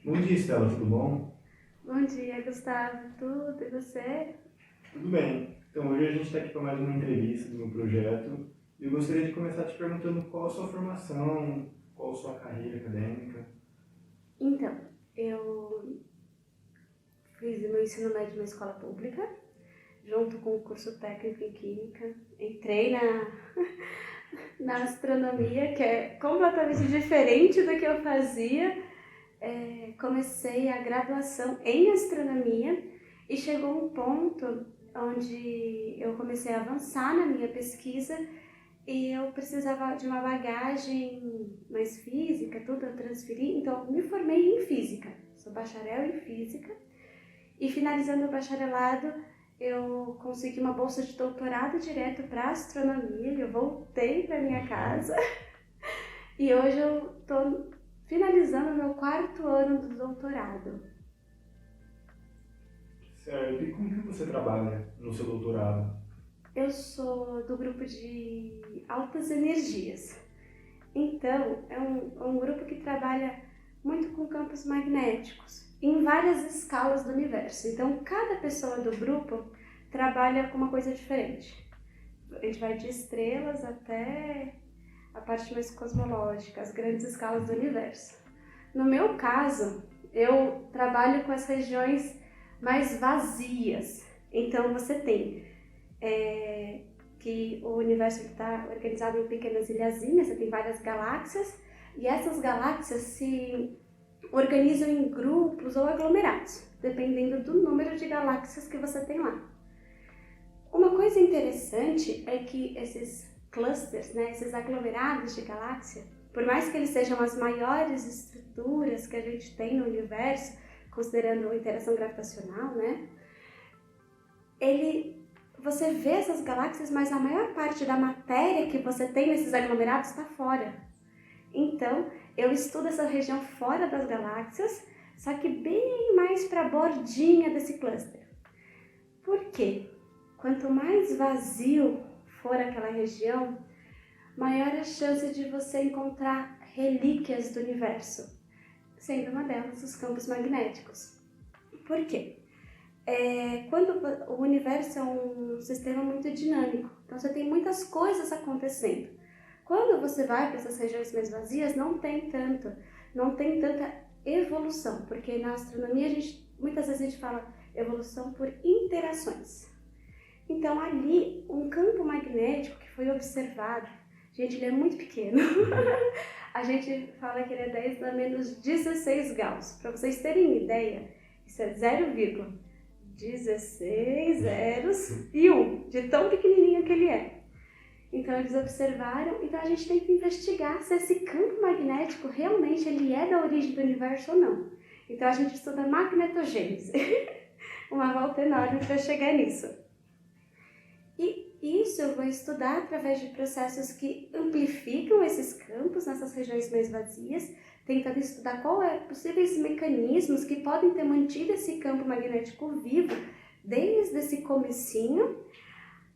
Bom dia, Estela, tudo bom? Bom dia, Gustavo. Tudo? E você? Tudo bem. Então, hoje a gente está aqui para mais uma entrevista do meu projeto. E eu gostaria de começar te perguntando qual a sua formação, qual a sua carreira acadêmica. Então, eu fiz o meu ensino médio na escola pública, junto com o curso técnico em Química. Entrei na astronomia, que é completamente diferente do que eu fazia. Comecei a graduação em astronomia e chegou um ponto onde eu comecei a avançar na minha pesquisa e eu precisava de uma bagagem mais física, tudo eu transferi, então eu me formei em física, sou bacharel em física e finalizando o bacharelado eu consegui uma bolsa de doutorado direto para astronomia, eu voltei para minha casa e hoje eu estou finalizando meu 4º ano do doutorado. Certo. E como que você trabalha no seu doutorado? Eu sou do grupo de altas energias. Então, é um grupo que trabalha muito com campos magnéticos, em várias escalas do universo. Então, cada pessoa do grupo trabalha com uma coisa diferente. A gente vai de estrelas até a parte mais cosmológica, as grandes escalas do universo. No meu caso, eu trabalho com as regiões mais vazias. Então, você tem que o universo está organizado em pequenas ilhazinhas, você tem várias galáxias, e essas galáxias se organizam em grupos ou aglomerados, dependendo do número de galáxias que você tem lá. Uma coisa interessante é que esses clusters, né, esses aglomerados de galáxia, por mais que eles sejam as maiores estruturas que a gente tem no universo, considerando a interação gravitacional, né, você vê essas galáxias, mas a maior parte da matéria que você tem nesses aglomerados está fora. Então, eu estudo essa região fora das galáxias, só que bem mais para a bordinha desse cluster. Por quê? Quanto mais vazio for aquela região, maior a chance de você encontrar relíquias do universo, sendo uma delas os campos magnéticos. Por quê? Quando o universo é um sistema muito dinâmico, então você tem muitas coisas acontecendo. Quando você vai para essas regiões mais vazias, não tem tanta evolução, porque na astronomia muitas vezes a gente fala evolução por interações. Então ali, um campo magnético que foi observado, gente, ele é muito pequeno, a gente fala que ele é 10 a menos 16 Gauss. Para vocês terem ideia, isso é 0,16 zeros e 1, de tão pequenininho que ele é. Então eles observaram, então a gente tem que investigar se esse campo magnético realmente ele é da origem do universo ou não. Então a gente estuda magnetogênese, uma volta enorme para chegar nisso. E isso eu vou estudar através de processos que amplificam esses campos nessas regiões mais vazias, tentando estudar possíveis mecanismos que podem ter mantido esse campo magnético vivo desde esse comecinho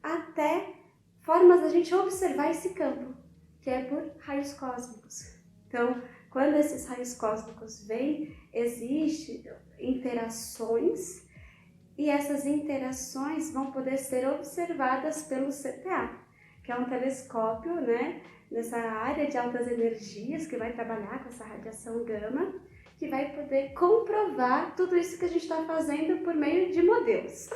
até formas da gente observar esse campo, que é por raios cósmicos. Então, quando esses raios cósmicos vêm, existem interações e essas interações vão poder ser observadas pelo CTA, que é um telescópio, né, nessa área de altas energias que vai trabalhar com essa radiação gama, que vai poder comprovar tudo isso que a gente está fazendo por meio de modelos.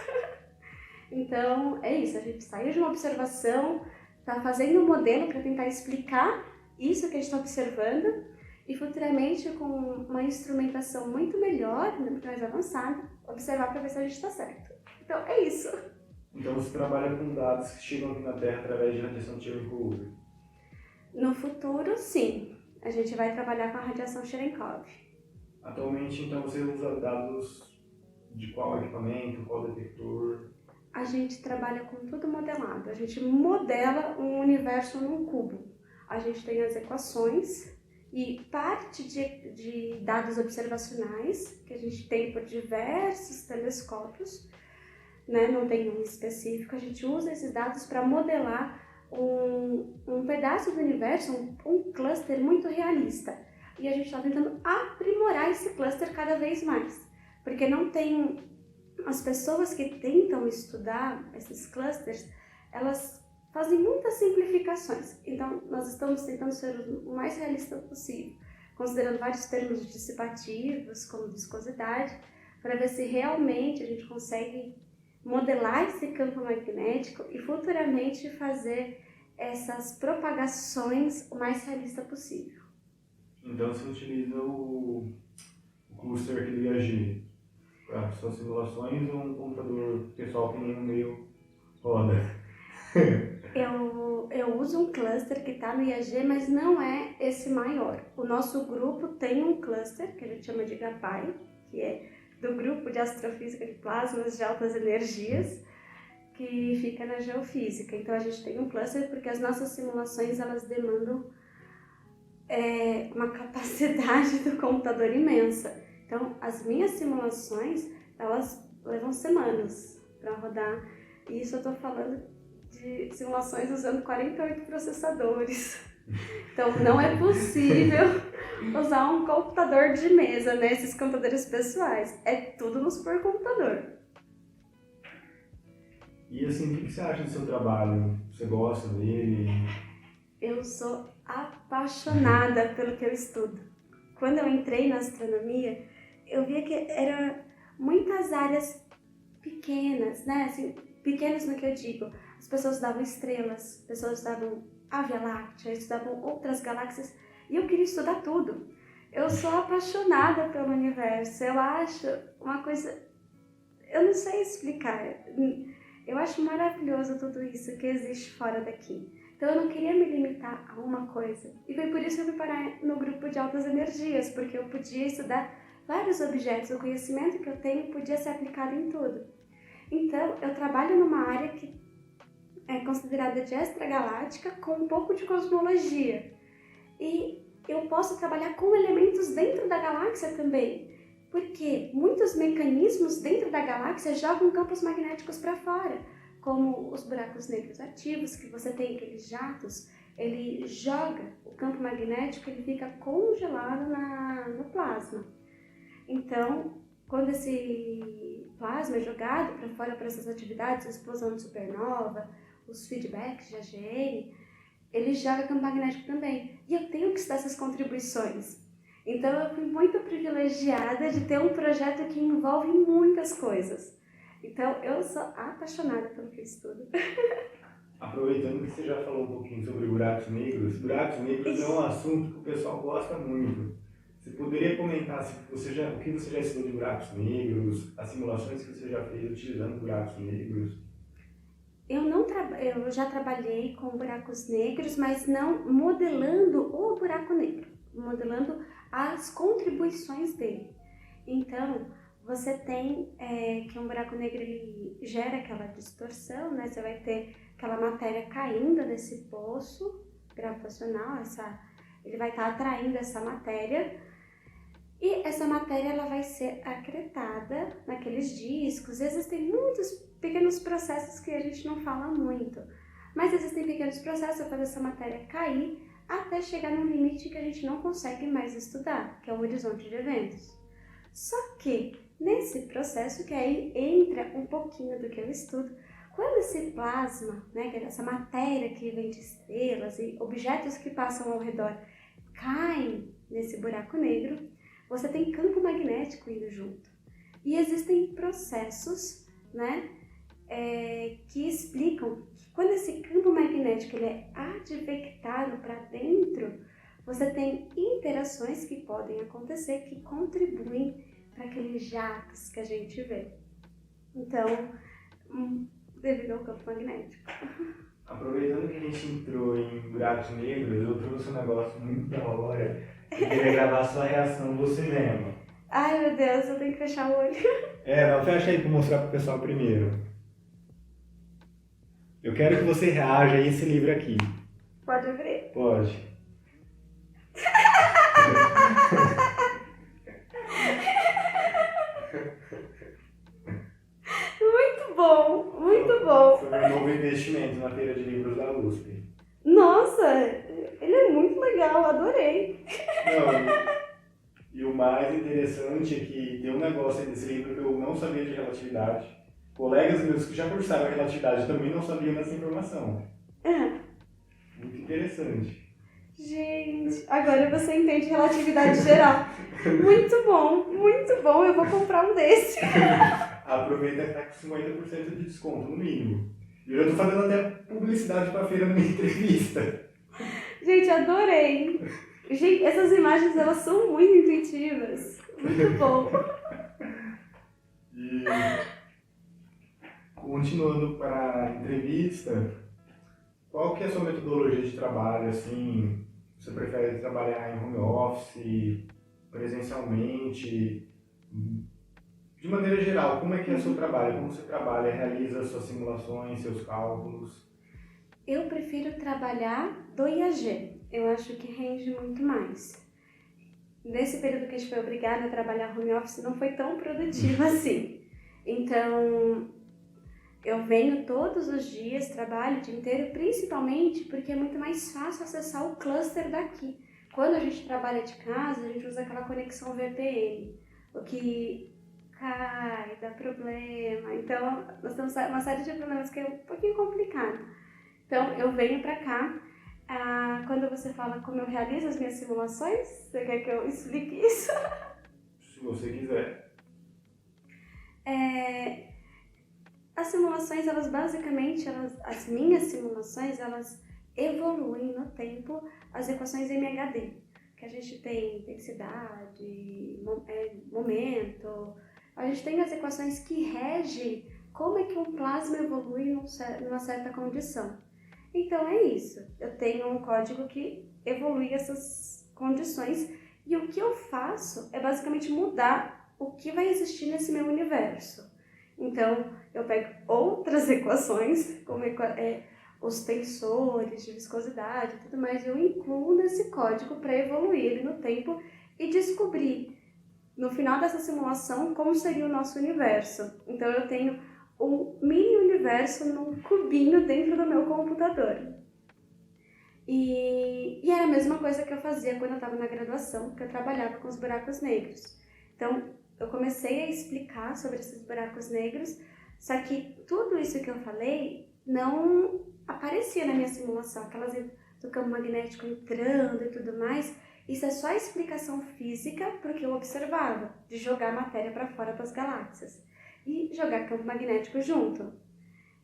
Então, é isso, a gente saiu de uma observação, está fazendo um modelo para tentar explicar isso que a gente está observando e futuramente, com uma instrumentação muito melhor, muito mais avançada, observar para ver se a gente está certo. Então, é isso. Então você trabalha com dados que chegam aqui na Terra através de radiação Cherenkov. No futuro, sim, a gente vai trabalhar com a radiação Cherenkov. Atualmente, então, você usa dados de qual equipamento, qual detector? A gente trabalha com tudo modelado, a gente modela um universo num cubo. A gente tem as equações e parte de dados observacionais que a gente tem por diversos telescópios, né? Não tem um específico, a gente usa esses dados para modelar um pedaço do universo, um cluster muito realista. e a gente está tentando aprimorar esse cluster cada vez mais. Porque não tem... As pessoas que tentam estudar esses clusters, elas fazem muitas simplificações. Então, nós estamos tentando ser o mais realista possível, considerando vários termos dissipativos, como viscosidade, para ver se realmente a gente consegue modelar esse campo magnético e futuramente fazer essas propagações o mais realista possível. Então você utiliza o cluster aquele IAG para suas simulações ou um computador pessoal que nem o meu roda? Eu uso um cluster que está no IAG, mas não é esse maior. O nosso grupo tem um cluster, que a gente chama de GAPAI, que é do grupo de astrofísica de plasmas de altas energias, que fica na geofísica. Então a gente tem um cluster porque as nossas simulações elas demandam uma capacidade do computador imensa. Então as minhas simulações elas levam semanas para rodar. E isso eu estou falando de simulações usando 48 processadores. Então não é possível usar um computador de mesa, né? Esses computadores pessoais. É tudo no supercomputador. E assim, o que você acha do seu trabalho? Você gosta dele? Eu sou apaixonada pelo que eu estudo. Quando eu entrei na astronomia, eu via que eram muitas áreas pequenas, né? Assim, pequenas no que eu digo. As pessoas estudavam estrelas, pessoas estudavam a Via Láctea, estudavam outras galáxias, e eu queria estudar tudo. Eu sou apaixonada pelo universo, eu acho uma coisa... Eu não sei explicar. Eu acho maravilhoso tudo isso que existe fora daqui. Então eu não queria me limitar a uma coisa. E foi por isso que eu fui parar no grupo de altas energias, porque eu podia estudar vários objetos, o conhecimento que eu tenho podia ser aplicado em tudo. Então eu trabalho numa área que é considerada de extragaláctica com um pouco de cosmologia. E eu posso trabalhar com elementos dentro da galáxia também, porque muitos mecanismos dentro da galáxia jogam campos magnéticos para fora, como os buracos negros ativos, que você tem aqueles jatos, ele joga o campo magnético, ele fica congelado no plasma. Então, quando esse plasma é jogado para fora para essas atividades, a explosão de supernova, os feedbacks de AGN, ele joga campo magnético também. E eu tenho que estudar essas contribuições. Então eu fui muito privilegiada de ter um projeto que envolve muitas coisas. Então eu sou apaixonada pelo que eu estudo. Aproveitando que você já falou um pouquinho sobre buracos negros é um assunto que o pessoal gosta muito. Você poderia comentar o que você já estudou de buracos negros, as simulações que você já fez utilizando buracos negros? Eu já trabalhei com buracos negros, mas não modelando o buraco negro, modelando as contribuições dele. Então, você tem que um buraco negro ele gera aquela distorção, né? Você vai ter aquela matéria caindo nesse poço gravitacional, ele vai estar atraindo essa matéria, e essa matéria ela vai ser acretada naqueles discos. Existem muitos pequenos processos que a gente não fala muito, mas existem pequenos processos para fazer essa matéria cair até chegar num limite que a gente não consegue mais estudar, que é o horizonte de eventos. Só que nesse processo, que aí entra um pouquinho do que eu estudo, quando esse plasma, né, essa matéria que vem de estrelas e objetos que passam ao redor caem nesse buraco negro, você tem campo magnético indo junto. E existem processos, né, que explicam que quando esse campo magnético ele é advectado para dentro, você tem interações que podem acontecer que contribuem para aqueles jatos que a gente vê. Então, devido ao campo magnético. Aproveitando que a gente entrou em buracos negros, eu trouxe um negócio muito da hora. Eu queria gravar a sua reação do cinema. Ai meu Deus, eu tenho que fechar o olho. Não, fecha aí para mostrar pro pessoal primeiro. Eu quero que você reaja a esse livro aqui. Pode abrir? Pode. Muito bom, muito bom. Foi um novo investimento na Feira de Livros da USP. Nossa, ele é muito legal, adorei. Não, mais interessante é que tem um negócio aí desse livro que eu não sabia de relatividade. Colegas meus que já cursaram a relatividade também não sabiam dessa informação. Muito interessante. Gente, agora você entende relatividade geral. Muito bom, eu vou comprar um desse. Aproveita que tá com 50% de desconto, no mínimo. E eu já tô fazendo até publicidade pra feira na minha entrevista. Gente, adorei. Gente, essas imagens, elas são muito intuitivas. Muito bom. E continuando para a entrevista, qual que é a sua metodologia de trabalho, assim? Você prefere trabalhar em home office, presencialmente? De maneira geral, como é que é o seu trabalho? Como você trabalha, realiza suas simulações, seus cálculos? Eu prefiro trabalhar do IAG. Eu acho que rende muito mais. Nesse período que a gente foi obrigada a trabalhar home office, não foi tão produtivo assim. Então, eu venho todos os dias, trabalho o dia inteiro, principalmente porque é muito mais fácil acessar o cluster daqui. Quando a gente trabalha de casa, a gente usa aquela conexão VPN, o que cai, dá problema. Então, nós temos uma série de problemas que é um pouquinho complicado. Então, eu venho para cá. Quando você fala como eu realizo as minhas simulações, você quer que eu explique isso? Se você quiser. As simulações, elas basicamente, as minhas simulações, elas evoluem no tempo as equações MHD, que a gente tem intensidade, momento, a gente tem as equações que regem como é que um plasma evolui numa certa condição. Então é isso, eu tenho um código que evolui essas condições e o que eu faço é basicamente mudar o que vai existir nesse meu universo. Então, eu pego outras equações, como os tensores de viscosidade e tudo mais, eu incluo nesse código para evoluir ele no tempo e descobrir, no final dessa simulação, como seria o nosso universo. Então, eu tenho um mini universo num cubinho dentro do meu computador. E era a mesma coisa que eu fazia quando eu estava na graduação, que eu trabalhava com os buracos negros. Então, eu comecei a explicar sobre esses buracos negros, só que tudo isso que eu falei não aparecia na minha simulação, aquelas do campo magnético entrando e tudo mais. Isso é só a explicação física porque eu observava, de jogar matéria para fora para as galáxias e jogar campo magnético junto.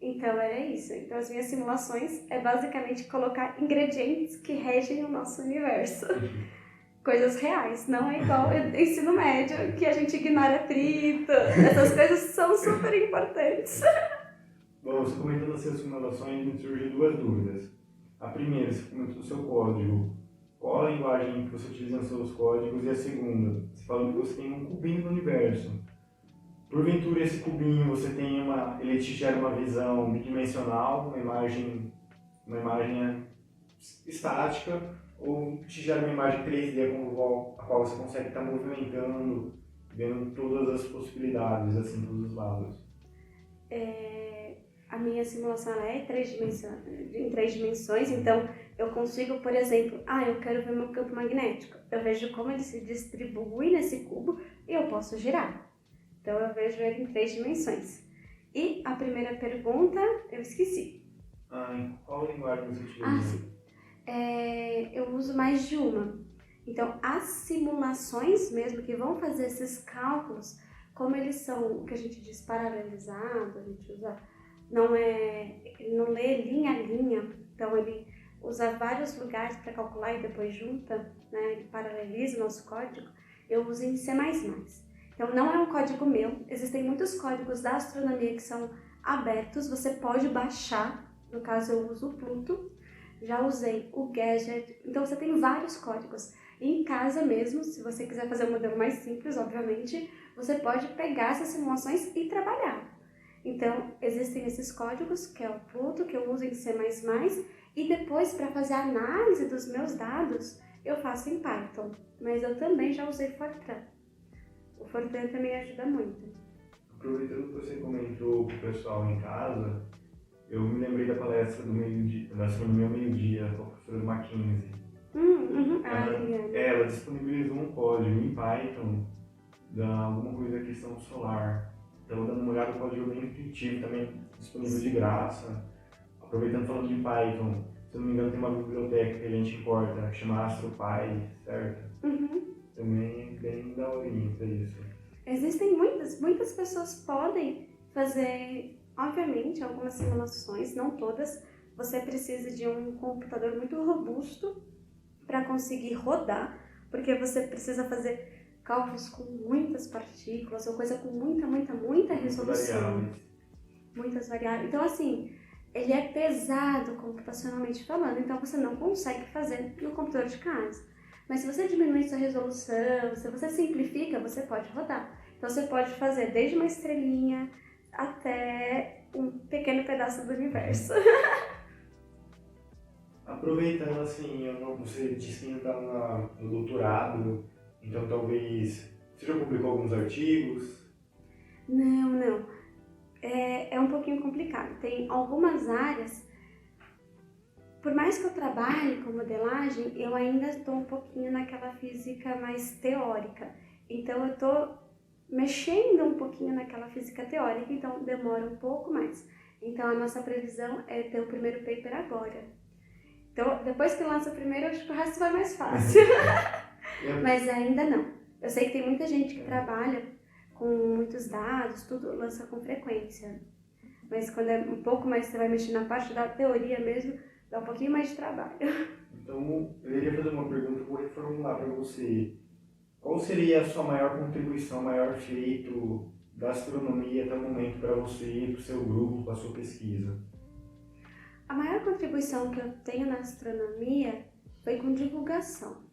Então era isso. Então as minhas simulações é basicamente colocar ingredientes que regem o nosso universo. Coisas reais, não é igual ensino médio, que a gente ignora atrito. Essas coisas são super importantes. Bom, você comentou das suas simulações, me surgem duas dúvidas. A primeira, você comentou do seu código. Qual a linguagem que você utiliza nos seus códigos? E a segunda, você falou que você tem um cubinho no universo. Porventura, esse cubinho, ele te gera uma visão bidimensional, uma imagem estática, ou te gera uma imagem 3D a qual você consegue estar movimentando, vendo todas as possibilidades, assim, todos os lados? A minha simulação ela é em três dimensões, então eu consigo, por exemplo, eu quero ver meu campo magnético. Eu vejo como ele se distribui nesse cubo e eu posso girar. Então eu vejo ele em 3 dimensões. E a primeira pergunta, eu esqueci. Em qual linguagem você utiliza? Sim. Eu uso mais de uma. Então, as simulações mesmo que vão fazer esses cálculos, como eles são o que a gente diz paralelizados, a gente usa, ele não lê linha a linha, então ele usa vários lugares para calcular e depois junta, né, ele paraleliza o nosso código, eu uso em C++. Então, não é um código meu, existem muitos códigos da astronomia que são abertos, você pode baixar, no caso eu uso o Pluto, já usei o Gadget, então você tem vários códigos. E em casa mesmo, se você quiser fazer um modelo mais simples, obviamente, você pode pegar essas simulações e trabalhar. Então, existem esses códigos, que é o Pluto, que eu uso em C++, e depois, para fazer a análise dos meus dados, eu faço em Python, mas eu também já usei Fortran. O Fortran também ajuda muito. Aproveitando que você comentou com o pessoal em casa, eu me lembrei da palestra da Astronomia ao Meio-Dia, com a professora do Mackenzie. Eliane. Ela disponibilizou um código em Python da alguma coisa da questão solar. Estava dando uma olhada no código bem intuitivo, também disponível de graça. Aproveitando falando de Python, se eu não me engano tem uma biblioteca que a gente importa, que chama AstroPy, certo? Também é bem daorinha para isso. Existem muitas pessoas podem fazer, obviamente, algumas simulações, não todas. Você precisa de um computador muito robusto para conseguir rodar, porque você precisa fazer cálculos com muitas partículas, ou coisa com muita resolução. Muitas variáveis. Então, assim, ele é pesado computacionalmente falando, então você não consegue fazer no computador de casa. Mas se você diminui sua resolução, se você simplifica, você pode rodar. Então você pode fazer desde uma estrelinha até um pequeno pedaço do universo. Aproveitando assim, você disse que ainda está no doutorado, então talvez você já publicou alguns artigos? Não. É um pouquinho complicado. Tem algumas áreas. Por mais que eu trabalhe com modelagem, eu ainda estou um pouquinho naquela física mais teórica. Então eu estou mexendo um pouquinho naquela física teórica, então demora um pouco mais. Então a nossa previsão é ter o primeiro paper agora. Então depois que lança o primeiro, eu acho que o resto vai mais fácil. Mas ainda não. Eu sei que tem muita gente que trabalha com muitos dados, tudo lança com frequência. Mas quando é um pouco mais, você vai mexer na parte da teoria mesmo, dá um pouquinho mais de trabalho. Então, eu iria fazer uma pergunta, eu vou reformular para você. Qual seria a sua maior contribuição, maior feito da astronomia até o momento para você e para o seu grupo, para a sua pesquisa? A maior contribuição que eu tenho na astronomia foi com divulgação.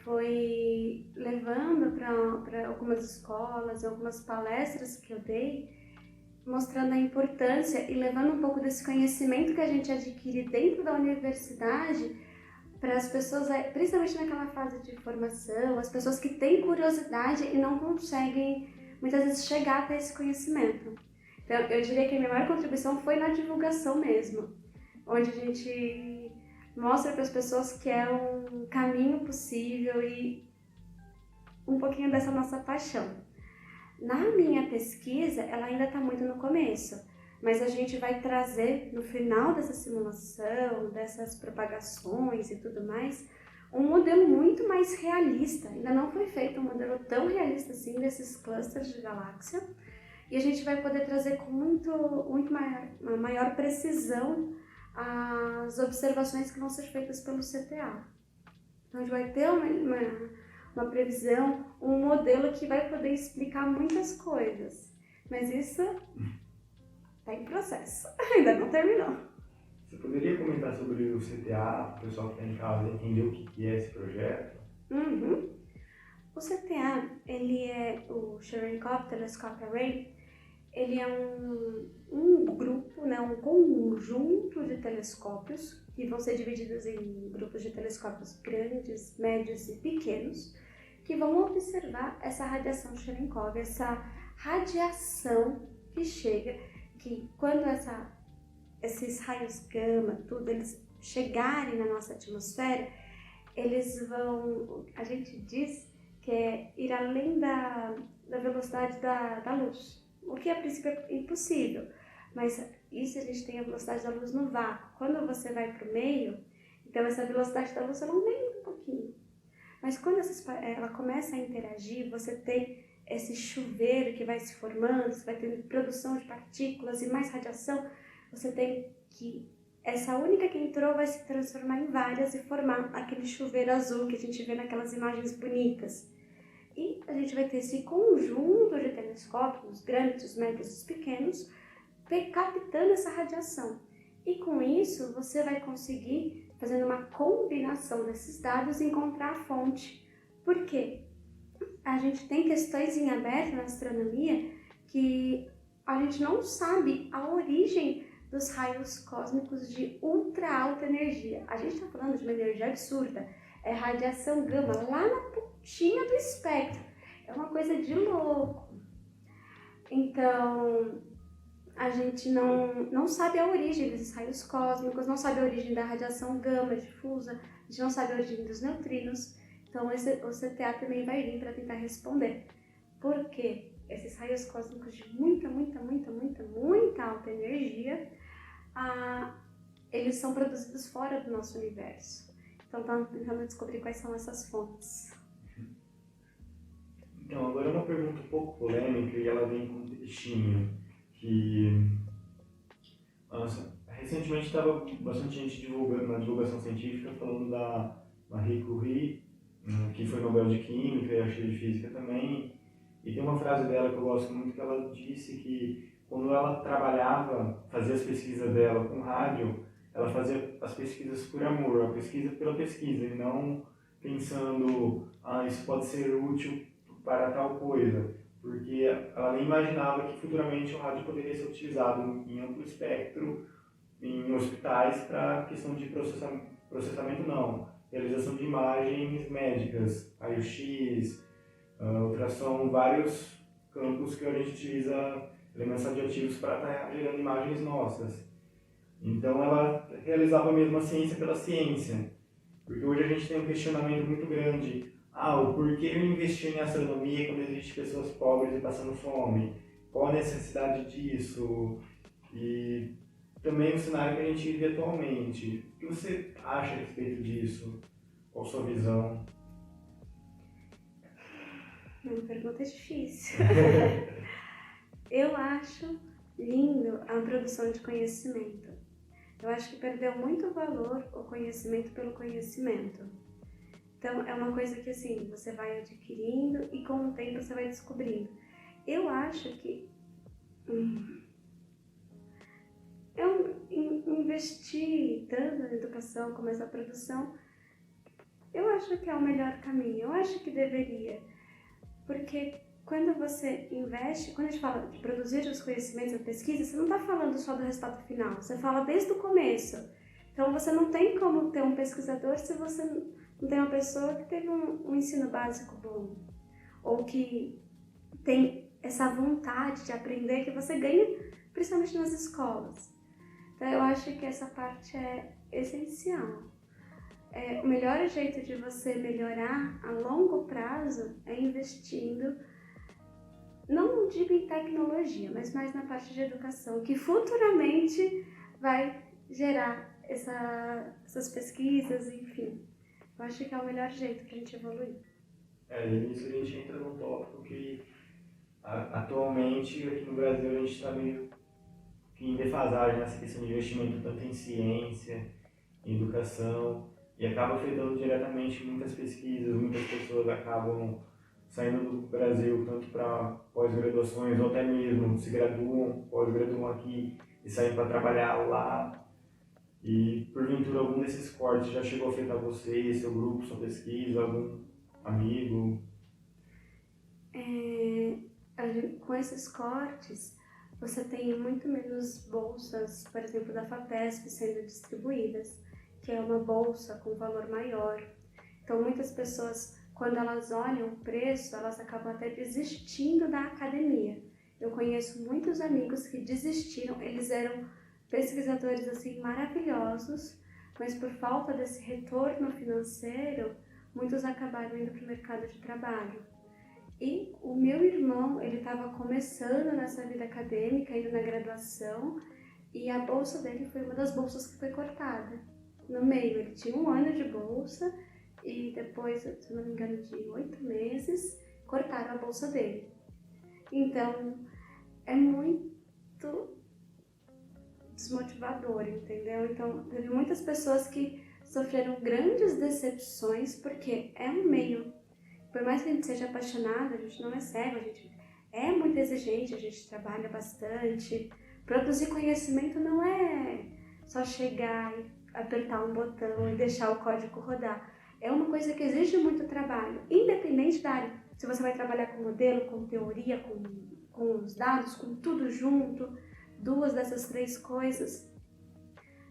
Foi levando para algumas escolas, algumas palestras que eu dei, mostrando a importância e levando um pouco desse conhecimento que a gente adquire dentro da universidade para as pessoas, principalmente naquela fase de formação, as pessoas que têm curiosidade e não conseguem muitas vezes chegar até esse conhecimento. Então, eu diria que a minha maior contribuição foi na divulgação mesmo, onde a gente mostra para as pessoas que é um caminho possível e um pouquinho dessa nossa paixão. Na minha pesquisa, ela ainda está muito no começo, mas a gente vai trazer no final dessa simulação, dessas propagações e tudo mais, um modelo muito mais realista. Ainda não foi feito um modelo tão realista assim desses clusters de galáxia, e a gente vai poder trazer com uma maior precisão as observações que vão ser feitas pelo CTA. Então a gente vai ter uma previsão, um modelo que vai poder explicar muitas coisas, mas isso está em processo, ainda não terminou. Você poderia comentar sobre o CTA, para o pessoal que está em casa entender o que é esse projeto? O CTA, ele é o Cherenkov Telescope Array, ele é um grupo, né, um conjunto de telescópios que vão ser divididos em grupos de telescópios grandes, médios e pequenos, que vão observar essa radiação Cherenkov, essa radiação que chega, que quando esses raios gama, tudo, eles chegarem na nossa atmosfera, eles vão, a gente diz que é ir além da velocidade da luz, o que a princípio é impossível, mas isso a gente tem a velocidade da luz no vácuo. Quando você vai para o meio, então essa velocidade da luz ela aumenta um pouquinho. Mas quando ela começa a interagir, você tem esse chuveiro que vai se formando, você vai tendo produção de partículas e mais radiação, você tem que essa única que entrou vai se transformar em várias e formar aquele chuveiro azul que a gente vê naquelas imagens bonitas. E a gente vai ter esse conjunto de telescópios, grandes, médios e pequenos, captando essa radiação. E com isso, você vai conseguir, fazendo uma combinação desses dados, encontrar a fonte. Por quê? A gente tem questões em aberto na astronomia que a gente não sabe a origem dos raios cósmicos de ultra alta energia. A gente está falando de uma energia absurda. É radiação gama lá na pontinha do espectro. É uma coisa de louco. Então, a gente não sabe a origem desses raios cósmicos, não sabe a origem da radiação gama difusa, a gente não sabe a origem dos neutrinos. Então o CTA também vai vir para tentar responder. Por quê? Esses raios cósmicos de muita alta energia, eles são produzidos fora do nosso universo. Então estamos tentando descobrir quais são essas fontes. Então, agora uma pergunta um pouco polêmica e ela vem com um trechinho que... Nossa, recentemente estava bastante gente divulgando na divulgação científica falando da Marie Curie, que foi Nobel de Química e achei de Física também. E tem uma frase dela que eu gosto muito, que ela disse que quando ela trabalhava, fazia as pesquisas dela com rádio, ela fazia as pesquisas por amor, a pesquisa pela pesquisa, e não pensando, isso pode ser útil para tal coisa, porque ela nem imaginava que futuramente o rádio poderia ser utilizado em amplo espectro, em hospitais, para questão de processamento não, realização de imagens médicas, raio-x, ultrassom, vários campos que a gente utiliza elementos radioativos para estar gerando imagens nossas. Então ela realizava mesmo a ciência pela ciência, porque hoje a gente tem um questionamento muito grande. O porquê eu investir em astronomia quando existem pessoas pobres e passando fome? Qual a necessidade disso? E também o cenário que a gente vive atualmente. O que você acha a respeito disso? Qual a sua visão? Uma pergunta difícil. Eu acho lindo a produção de conhecimento. Eu acho que perdeu muito valor o conhecimento pelo conhecimento. Então, é uma coisa que, assim, você vai adquirindo e com o tempo você vai descobrindo. Eu acho que investir tanto na educação como essa produção, eu acho que é o melhor caminho. Eu acho que deveria. Porque quando você investe, quando a gente fala de produzir os conhecimentos, a pesquisa, você não está falando só do resultado final, você fala desde o começo. Então, você não tem como ter um pesquisador se você não tem uma pessoa que teve um ensino básico bom, ou que tem essa vontade de aprender que você ganha, principalmente nas escolas. Então, eu acho que essa parte é essencial. O melhor jeito de você melhorar a longo prazo é investindo, não digo em tecnologia, mas mais na parte de educação, que futuramente vai gerar essas pesquisas, enfim. Eu acho que é o melhor jeito para a gente evoluir. E nisso a gente entra num tópico que atualmente aqui no Brasil a gente está meio que em defasagem nessa questão de investimento tanto em ciência, em educação, e acaba afetando diretamente muitas pesquisas, muitas pessoas acabam saindo do Brasil tanto para pós-graduações ou até mesmo se graduam, pós-graduam aqui e saem para trabalhar lá. E porventura algum desses cortes já chegou a afetar você, seu grupo, sua pesquisa, algum amigo? Com esses cortes, você tem muito menos bolsas, por exemplo, da FAPESP sendo distribuídas, que é uma bolsa com valor maior. Então, muitas pessoas, quando elas olham o preço, elas acabam até desistindo da academia. Eu conheço muitos amigos que desistiram, eles eram pesquisadores assim maravilhosos, mas por falta desse retorno financeiro, muitos acabaram indo para o mercado de trabalho. E o meu irmão, ele estava começando nessa vida acadêmica, indo na graduação, e a bolsa dele foi uma das bolsas que foi cortada. No meio, ele tinha 1 ano de bolsa, e depois, se não me engano, de 8 meses, cortaram a bolsa dele. Então, é muito desmotivador, entendeu? Então, teve muitas pessoas que sofreram grandes decepções, porque é um meio, por mais que a gente seja apaixonado, a gente não é cego, a gente é muito exigente, a gente trabalha bastante. Produzir conhecimento não é só chegar e apertar um botão e deixar o código rodar. É uma coisa que exige muito trabalho, independente da área. Se você vai trabalhar com modelo, com teoria, com os dados, com tudo junto, 2 dessas 3 coisas,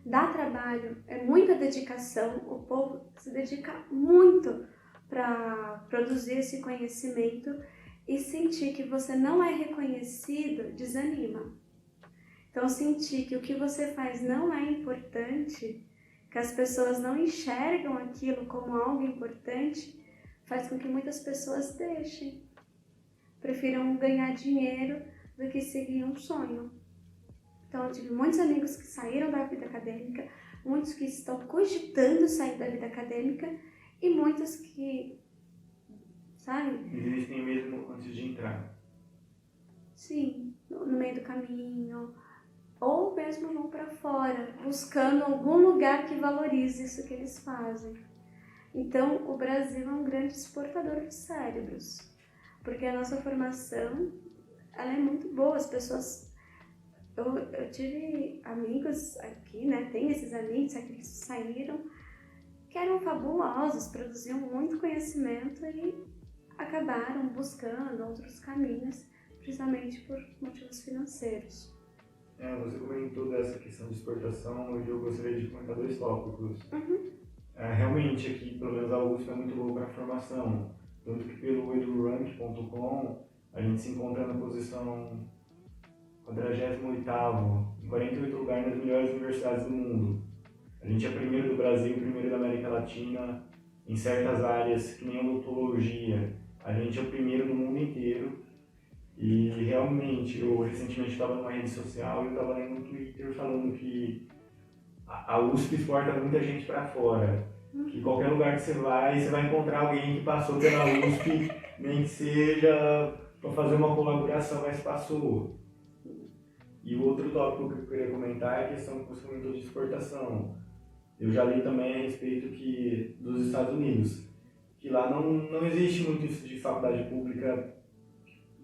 dá trabalho, é muita dedicação, o povo se dedica muito para produzir esse conhecimento, e sentir que você não é reconhecido desanima. Então, sentir que o que você faz não é importante, que as pessoas não enxergam aquilo como algo importante, faz com que muitas pessoas deixem, prefiram ganhar dinheiro do que seguir um sonho. Então, eu tive muitos amigos que saíram da vida acadêmica, muitos que estão cogitando sair da vida acadêmica e muitos que, sabe? Existem mesmo antes de entrar. Sim, no meio do caminho, ou mesmo vão para fora, buscando algum lugar que valorize isso que eles fazem. Então, o Brasil é um grande exportador de cérebros, porque a nossa formação, ela é muito boa, as pessoas... Eu tive amigos aqui, né, tem esses amigos aqui que saíram, que eram fabulosos, produziam muito conhecimento e acabaram buscando outros caminhos, principalmente por motivos financeiros. Você comentou dessa questão de exportação e eu gostaria de comentar 2 tópicos. Realmente aqui, pelo menos a USP é muito boa para formação, tanto que pelo edurank.com a gente se encontra na posição 48º, em 48 lugares nas melhores universidades do mundo. A gente é primeiro do Brasil, primeiro da América Latina, em certas áreas que nem a odontologia. A gente é o primeiro do mundo inteiro. E realmente, eu recentemente estava numa rede social e eu estava lendo no Twitter falando que a USP exporta muita gente para fora. Que qualquer lugar que você vai encontrar alguém que passou pela USP, nem que seja para fazer uma colaboração, mas passou. E o outro tópico que eu queria comentar é a questão que você comentou de exportação. Eu já li também a respeito dos Estados Unidos, que lá não existe muito isso de faculdade pública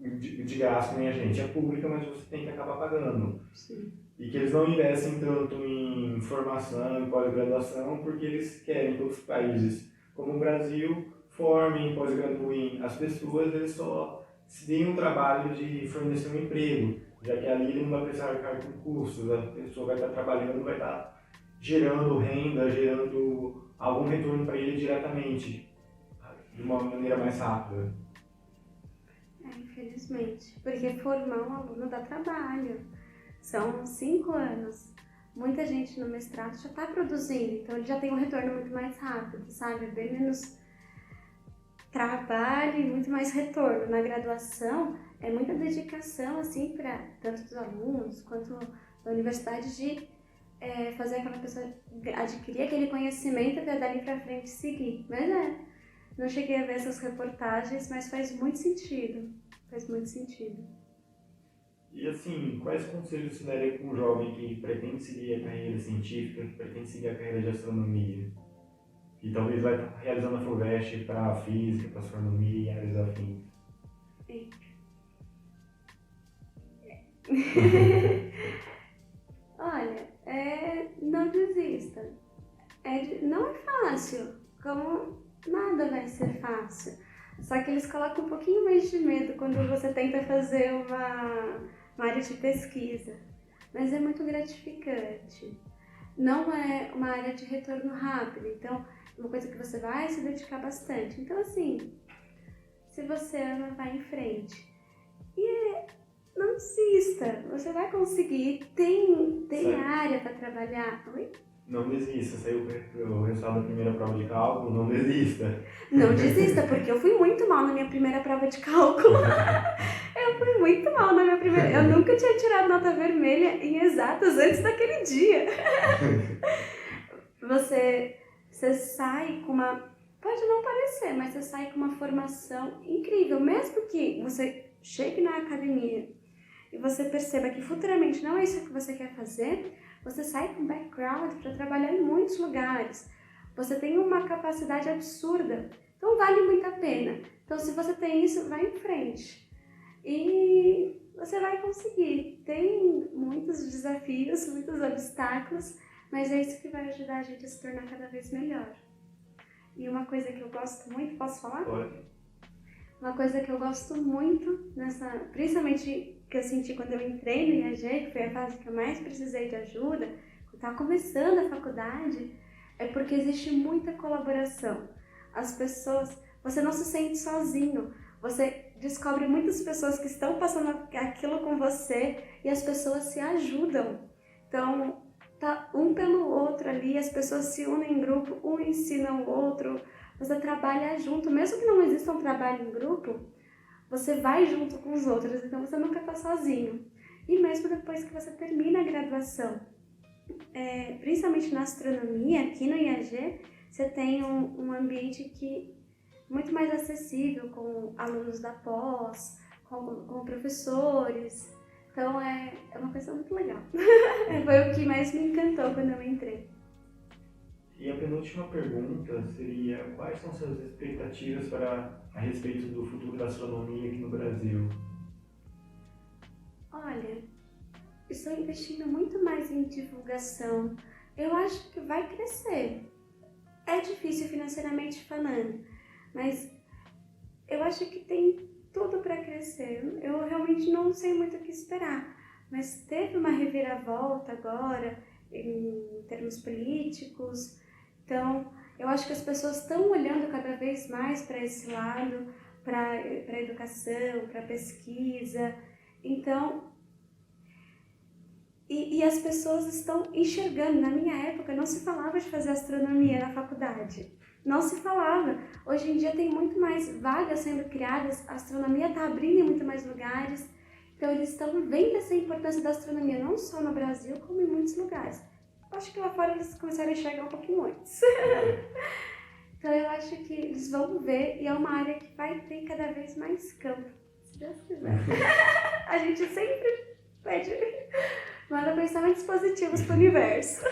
de graça nem a gente. É pública, mas você tem que acabar pagando. Sim. E que eles não investem tanto em formação e pós-graduação porque eles querem que outros países, como o Brasil, formem, pós-graduem as pessoas, eles só se deem um trabalho de fornecer um emprego, já que ali ele não vai precisar arcar com custos, a pessoa vai estar trabalhando, vai estar gerando renda, gerando algum retorno para ele diretamente, de uma maneira mais rápida. Infelizmente, porque formar um aluno dá trabalho. São 5 anos. Muita gente no mestrado já está produzindo, então ele já tem um retorno muito mais rápido, sabe? Bem menos trabalho e muito mais retorno. Na graduação, é muita dedicação, assim, para tanto dos alunos quanto da universidade de fazer aquela pessoa adquirir aquele conhecimento para dali para frente seguir. Mas não cheguei a ver essas reportagens, mas faz muito sentido. Faz muito sentido. E assim, quais conselhos você daria para um jovem que pretende seguir a carreira científica, que pretende seguir a carreira de astronomia? Que talvez vai estar realizando a FUVEST para a física, para a astronomia e áreas afins. Olha, não desista. Não é fácil, como nada vai ser fácil. Só que eles colocam um pouquinho mais de medo quando você tenta fazer uma área de pesquisa. Mas é muito gratificante. Não é uma área de retorno rápido, então é uma coisa que você vai se dedicar bastante. Então, assim, se você ama, vai em frente. E não desista, você vai conseguir. Tem área para trabalhar. Oi? Não desista, saiu o resultado da primeira prova de cálculo, não desista. Não desista, porque eu fui muito mal na minha primeira prova de cálculo. Eu fui muito mal na minha primeira... Eu nunca tinha tirado nota vermelha em exatas antes daquele dia. Você sai com uma... Pode não parecer, mas você sai com uma formação incrível. Mesmo que você chegue na academia e você perceba que futuramente não é isso que você quer fazer, você sai com background para trabalhar em muitos lugares. Você tem uma capacidade absurda. Então vale muito a pena. Então se você tem isso, vai em frente. E você vai conseguir. Tem muitos desafios, muitos obstáculos, mas é isso que vai ajudar a gente a se tornar cada vez melhor. E uma coisa que eu gosto muito, posso falar? Pode. Uma coisa que eu gosto muito, principalmente que eu senti quando eu entrei no IAG, que foi a fase que eu mais precisei de ajuda, quando eu estava começando a faculdade, é porque existe muita colaboração. As pessoas, você não se sente sozinho, você descobre muitas pessoas que estão passando aquilo com você e as pessoas se ajudam. Então, tá um pelo outro ali, as pessoas se unem em grupo, um ensina o outro, você trabalha junto, mesmo que não exista um trabalho em grupo, você vai junto com os outros, então você nunca está sozinho. E mesmo depois que você termina a graduação, principalmente na astronomia, aqui no IAG, você tem um ambiente que muito mais acessível, com alunos da pós, com professores. Então é uma coisa muito legal. Foi o que mais me encantou quando eu entrei. E a penúltima pergunta seria: quais são suas expectativas a respeito do futuro da astronomia aqui no Brasil? Olha, estou investindo muito mais em divulgação. Eu acho que vai crescer. É difícil financeiramente falando, mas eu acho que tem tudo para crescer. Eu realmente não sei muito o que esperar, mas teve uma reviravolta agora em termos políticos. Então, eu acho que as pessoas estão olhando cada vez mais para esse lado, para a educação, para a pesquisa. Então, e as pessoas estão enxergando. Na minha época, não se falava de fazer astronomia na faculdade. Não se falava. Hoje em dia tem muito mais vagas sendo criadas, a astronomia está abrindo em muito mais lugares. Então, eles estão vendo essa importância da astronomia, não só no Brasil, como em muitos lugares. Acho que lá fora eles começaram a enxergar um pouquinho antes. Então, eu acho que eles vão ver, e é uma área que vai ter cada vez mais campo, se Deus quiser. A gente sempre manda pensamentos positivos para o universo.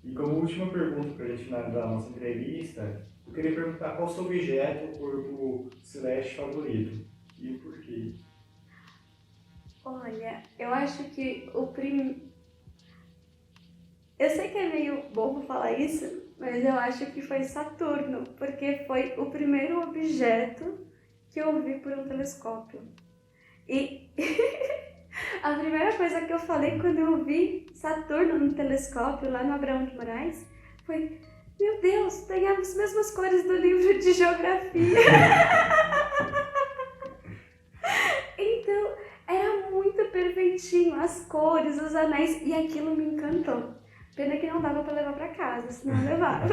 E como última pergunta para a gente finalizar a nossa entrevista, eu queria perguntar qual o seu objeto, corpo celeste favorito e o porquê. Olha, eu acho que eu sei que é meio bobo falar isso, mas eu acho que foi Saturno, porque foi o primeiro objeto que eu vi por um telescópio. E a primeira coisa que eu falei quando eu vi Saturno no telescópio, lá no Abraão de Moraes, foi: meu Deus, tem as mesmas cores do livro de geografia. Então, era muito perfeitinho, as cores, os anéis, e aquilo me encantou. Pena que não dava para levar para casa, senão eu levava.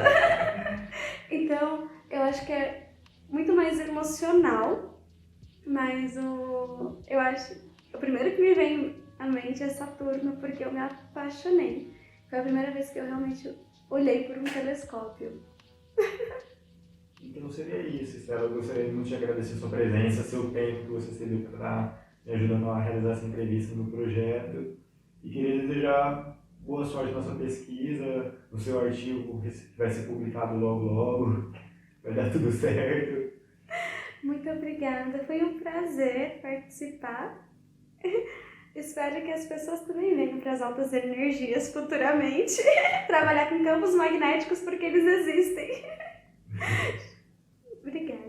Então, eu acho que é muito mais emocional, mas eu acho... O primeiro que me vem à mente é Saturno, porque eu me apaixonei. Foi a primeira vez que eu realmente olhei por um telescópio. Então seria isso, Estela. Eu gostaria muito de agradecer a sua presença, seu tempo que você cedeu para estar me ajudando a realizar essa entrevista no projeto. E queria desejar boa sorte na sua pesquisa, no seu artigo que vai ser publicado logo logo. Vai dar tudo certo. Muito obrigada, foi um prazer participar. Espero que as pessoas também venham para as altas energias futuramente trabalhar com campos magnéticos, porque eles existem. Obrigada.